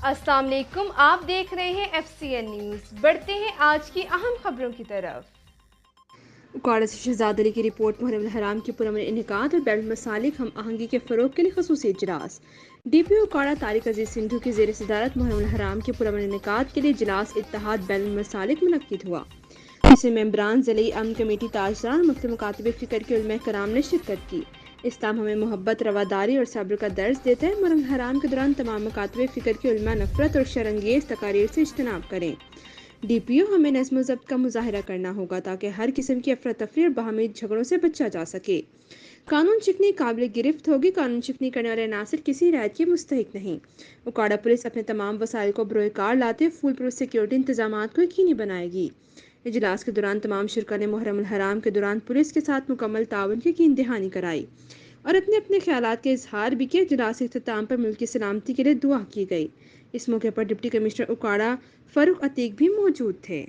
अस्सलाम वालेकुम, आप देख रहे हैं FCN न्यूज़। बढ़ते हैं आज की अहम खबरों की तरफ। उकाड़ा से शहजाद अली की रिपोर्ट मुहर्रम हराम के पुरअमन इनेकात और बैरुल मसालिक हम आहंगी के फ़रोग के लिए खसूसी इजलास। DPO उकाड़ा तारिक अजीज सिंधु की ज़ेर सदारत मुहर्रम हराम के पुरअमन इनेकात के लिए इजलास इत्तेहाद बैरुल मसालिक मुनक्किद हुआ। इसमें मेंबरान ज़िली अमन कमेटी ताजदार और मुख्तलिफ मुकातिब फ़िक्र के उलमा कराम ने शिरकत की। इस्लाम हमें मोहब्बत, रवादारी और सब्र का दर्ज देता है। मुहर्रम हराम के दौरान तमाम मुकातिब फ़िक्र के उलमा नफ़रत और शरंगेज़ तकारीर से इज्तनाब करें। DPO हमें नज़्म व ज़ब्त का मुजाहरा करना होगा ताकि हर किस्म की अफरा तफरी और बाहमी झगड़ों से बचा जा सके। कानून शिकनी काबिल गिरफ्त होगी। कानून शिकनी करने वाले नासिर किसी रियायत के मुस्तहिक नहीं। उकाड़ा पुलिस अपने तमाम वसाइल को बरोए कार लाते फुल प्रूफ सिक्योरिटी इंतजाम को यकीनी बनाएगी। इजलास के दौरान तमाम शुरा ने मुहर्रम हराम के दौरान पुलिस के साथ मुकम्मल ताउन की यकीन दहानी कराई और अपने अपने ख्यालात के इजहार भी किए। इजलास के इख्तिताम पर मुल्क की सलामती के लिए दुआ की गई। इस मौके पर डिप्टी कमिश्नर उकाड़ा फ़ारूक अतीक भी मौजूद थे।